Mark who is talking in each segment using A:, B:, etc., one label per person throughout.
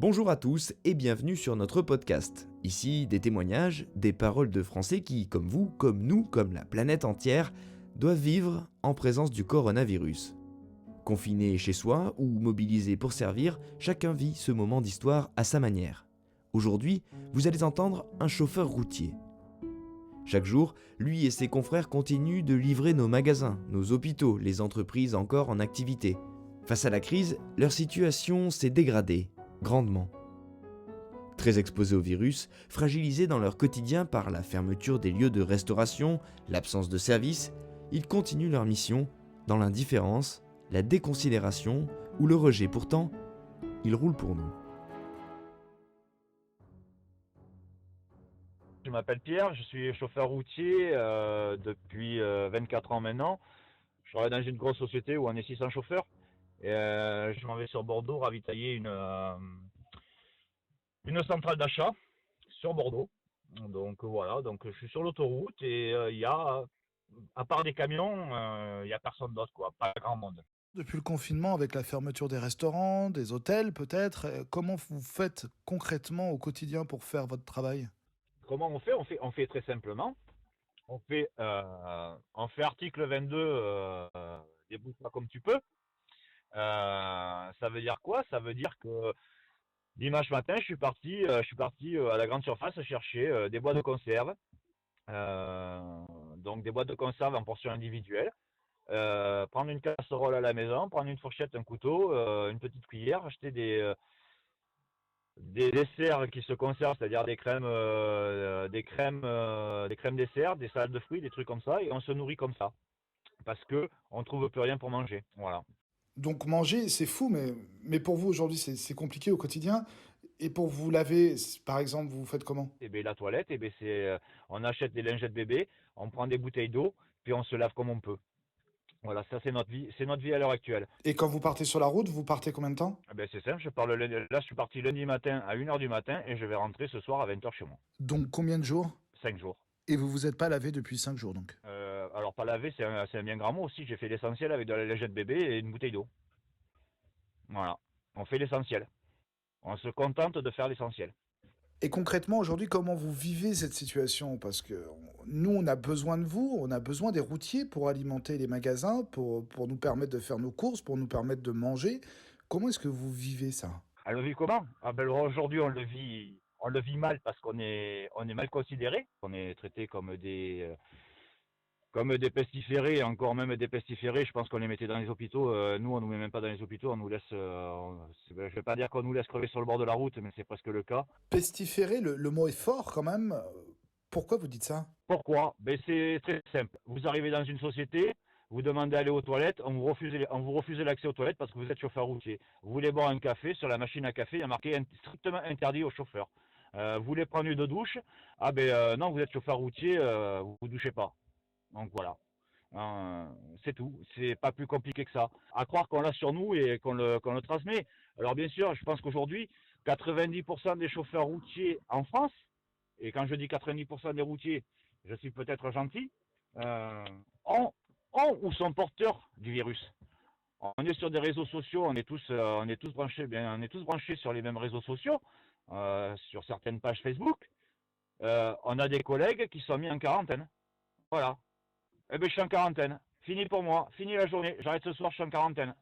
A: Bonjour à tous et bienvenue sur notre podcast. Ici, des témoignages, des paroles de Français qui, comme vous, comme nous, comme la planète entière, doivent vivre en présence du coronavirus. Confinés chez soi ou mobilisés pour servir, chacun vit ce moment d'histoire à sa manière. Aujourd'hui, vous allez entendre un chauffeur routier. Chaque jour, lui et ses confrères continuent de livrer nos magasins, nos hôpitaux, les entreprises encore en activité. Face à la crise, leur situation s'est dégradée, grandement. Très exposés au virus, fragilisés dans leur quotidien par la fermeture des lieux de restauration, l'absence de services, ils continuent leur mission dans l'indifférence, la déconsidération ou le rejet. Pourtant, ils roulent pour nous.
B: Je m'appelle Pierre, je suis chauffeur routier depuis 24 ans maintenant. Je travaille dans une grosse société où on est 600 chauffeurs. Et je m'en vais sur Bordeaux ravitailler une centrale d'achat sur Bordeaux. Donc voilà, donc je suis sur l'autoroute et il y a, à part des camions, il n'y a personne d'autre, quoi, pas grand monde.
C: Depuis le confinement, avec la fermeture des restaurants, des hôtels peut-être, comment vous faites concrètement au quotidien pour faire votre travail?
B: Comment on fait très simplement. On fait article 22, débrouille-toi comme tu peux. Ça veut dire quoi? Ça veut dire que dimanche matin, je suis parti à la grande surface chercher des boîtes de conserve. Donc des boîtes de conserve en portion individuelle. Prendre une casserole à la maison, prendre une fourchette, un couteau, une petite cuillère, acheter des desserts qui se conservent, c'est-à-dire des crèmes desserts, des salades de fruits, des trucs comme ça, et on se nourrit comme ça, parce que on trouve plus rien pour manger. Voilà.
C: Donc manger, c'est fou, mais pour vous aujourd'hui, c'est compliqué au quotidien. Et pour vous laver, par exemple, vous faites comment?
B: Et bien la toilette, et bien on achète des lingettes bébés, on prend des bouteilles d'eau, puis on se lave comme on peut. Voilà, ça c'est notre vie à l'heure actuelle.
C: Et quand vous partez sur la route, vous partez combien de temps?
B: Eh ben, c'est simple, là je suis parti lundi matin à 1h du matin et je vais rentrer ce soir à 20h chez moi.
C: Donc combien de jours?
B: 5 jours.
C: Et vous vous êtes pas lavé depuis 5 jours donc.
B: Alors pas lavé, c'est un bien grand mot aussi. J'ai fait l'essentiel avec de la lingette bébé et une bouteille d'eau. Voilà, on fait l'essentiel. On se contente de faire l'essentiel.
C: Et concrètement, aujourd'hui, comment vous vivez cette situation? Parce que nous, on a besoin de vous, on a besoin des routiers pour alimenter les magasins, pour nous permettre de faire nos courses, pour nous permettre de manger. Comment est-ce que vous vivez ça?
B: On le vit comment? Ah ben, aujourd'hui on le vit mal parce qu'on est mal considéré. On est traité comme des pestiférés, encore même des pestiférés. Je pense qu'on les mettait dans les hôpitaux. Nous, on nous met même pas dans les hôpitaux. On nous laisse. Je vais pas dire qu'on nous laisse crever sur le bord de la route, mais c'est presque le cas.
C: Pestiféré, le mot est fort quand même. Pourquoi vous dites ça?
B: Pourquoi? Ben, c'est très simple. Vous arrivez dans une société, vous demandez d'aller aux toilettes, on vous refuse l'accès aux toilettes parce que vous êtes chauffeur routier. Vous voulez boire un café, sur la machine à café, il y a marqué strictement interdit aux chauffeurs. Vous voulez prendre une douche, ah ben non, vous êtes chauffeur routier, vous ne douchez pas. Donc voilà. Euh, c'est tout. C'est pas plus compliqué que ça. À croire qu'on l'a sur nous et qu'on le transmet. Alors bien sûr, je pense qu'aujourd'hui, 90% des chauffeurs routiers en France, et quand je dis 90% des routiers, je suis peut-être gentil, euh, ont, ont ou sont porteurs du virus. On est sur des réseaux sociaux, on est tous branchés, on est tous branchés sur les mêmes réseaux sociaux, sur certaines pages Facebook. On a des collègues qui sont mis en quarantaine. Voilà. Eh ben, je suis en quarantaine. Fini pour moi. Fini la journée. J'arrête ce soir, je suis en quarantaine.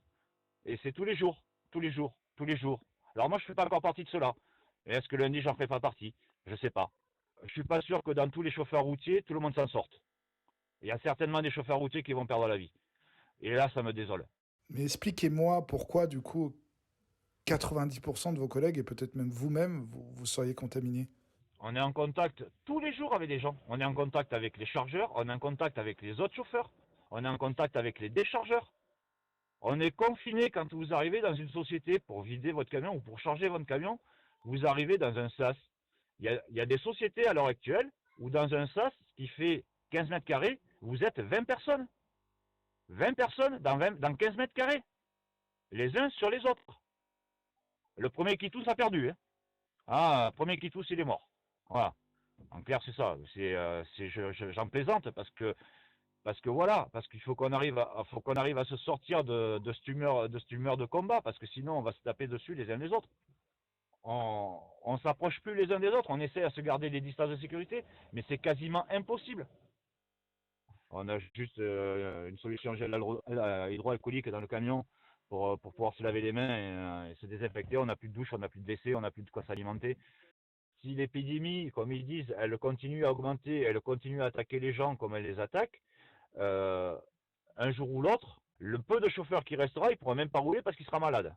B: Et c'est tous les jours. Tous les jours. Tous les jours. Alors moi, je ne fais pas encore partie de cela. Et est-ce que lundi, j'en ferai pas partie? Je ne sais pas. Je suis pas sûr que dans tous les chauffeurs routiers, tout le monde s'en sorte. Il y a certainement des chauffeurs routiers qui vont perdre la vie. Et là, ça me désole.
C: Mais expliquez-moi pourquoi, du coup, 90% de vos collègues, et peut-être même vous-même, vous seriez contaminés.
B: On est en contact tous les jours avec des gens. On est en contact avec les chargeurs, on est en contact avec les autres chauffeurs, on est en contact avec les déchargeurs. On est confiné quand vous arrivez dans une société pour vider votre camion ou pour charger votre camion. Vous arrivez dans un sas. Il y a des sociétés à l'heure actuelle où dans un sas qui fait 15 mètres carrés, vous êtes 20 personnes. 20 personnes dans 15 mètres carrés. Les uns sur les autres. Le premier qui tousse a perdu. Hein. Ah, le premier qui tousse, il est mort. Voilà. En clair, c'est ça. J'en plaisante parce que voilà, parce qu'il faut qu'on arrive à se sortir de cette humeur de combat, parce que sinon on va se taper dessus les uns les autres. on s'approche plus les uns des autres, on essaie à se garder des distances de sécurité, mais c'est quasiment impossible. On a juste une solution gel hydroalcoolique dans le camion pour pouvoir se laver les mains et se désinfecter. On n'a plus de douche, on n'a plus de WC, on n'a plus de quoi s'alimenter. Si l'épidémie, comme ils disent, elle continue à augmenter, elle continue à attaquer les gens comme elle les attaque, un jour ou l'autre, le peu de chauffeur qui restera, il ne pourra même pas rouler parce qu'il sera malade.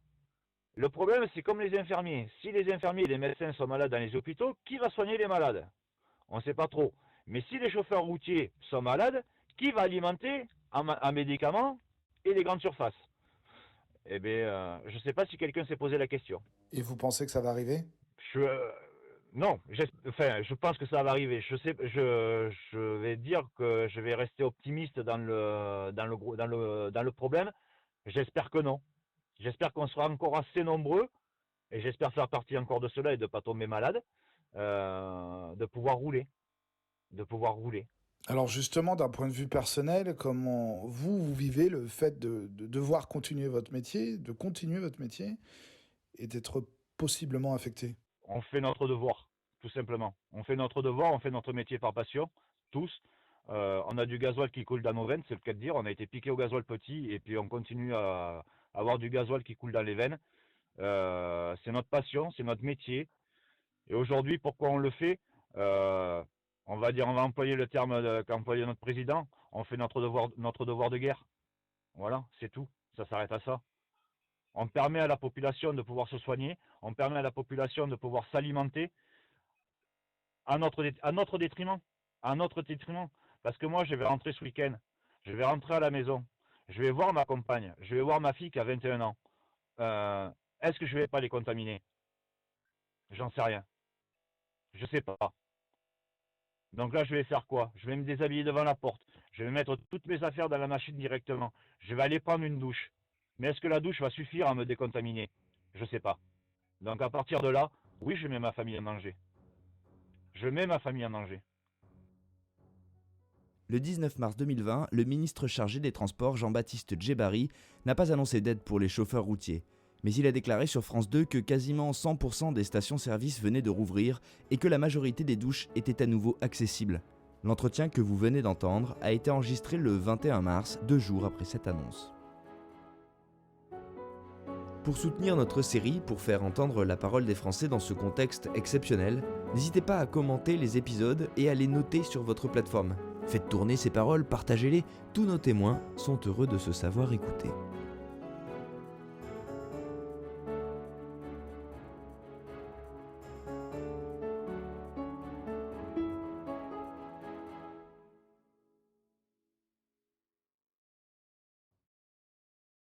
B: Le problème, c'est comme les infirmiers. Si les infirmiers et les médecins sont malades dans les hôpitaux, qui va soigner les malades? On ne sait pas trop. Mais si les chauffeurs routiers sont malades, qui va alimenter en médicaments et les grandes surfaces? Eh bien, je ne sais pas si quelqu'un s'est posé la question.
C: Et vous pensez que ça va arriver?
B: Non, je pense que ça va arriver. Je vais dire que je vais rester optimiste dans le problème. J'espère que non. J'espère qu'on sera encore assez nombreux, et j'espère faire partie encore de cela et de ne pas tomber malade, de pouvoir rouler.
C: Alors justement, d'un point de vue personnel, comment vous vivez le fait de devoir continuer votre métier, et d'être possiblement affecté?
B: On fait notre devoir, tout simplement. On fait notre devoir, on fait notre métier par passion, tous. On a du gasoil qui coule dans nos veines, c'est le cas de dire. On a été piqué au gasoil petit et puis on continue à avoir du gasoil qui coule dans les veines. C'est notre passion, c'est notre métier. Et aujourd'hui, pourquoi on le fait? On va employer le terme qu'a employé notre président. On fait notre devoir de guerre. Voilà, c'est tout. Ça s'arrête à ça. On permet à la population de pouvoir se soigner. On permet à la population de pouvoir s'alimenter à notre détriment. Parce que moi, je vais rentrer ce week-end. Je vais rentrer à la maison. Je vais voir ma compagne. Je vais voir ma fille qui a 21 ans. Est-ce que je ne vais pas les contaminer? J'en sais rien. Je ne sais pas. Donc là, je vais faire quoi? Je vais me déshabiller devant la porte. Je vais mettre toutes mes affaires dans la machine directement. Je vais aller prendre une douche. Mais est-ce que la douche va suffire à me décontaminer? Je ne sais pas. Donc à partir de là, oui, je mets ma famille en danger.
A: Le 19 mars 2020, le ministre chargé des Transports, Jean-Baptiste Djebbari, n'a pas annoncé d'aide pour les chauffeurs routiers. Mais il a déclaré sur France 2 que quasiment 100% des stations-service venaient de rouvrir et que la majorité des douches étaient à nouveau accessibles. L'entretien que vous venez d'entendre a été enregistré le 21 mars, 2 jours après cette annonce. Pour soutenir notre série, pour faire entendre la parole des Français dans ce contexte exceptionnel, n'hésitez pas à commenter les épisodes et à les noter sur votre plateforme. Faites tourner ces paroles, partagez-les, tous nos témoins sont heureux de se savoir écoutés.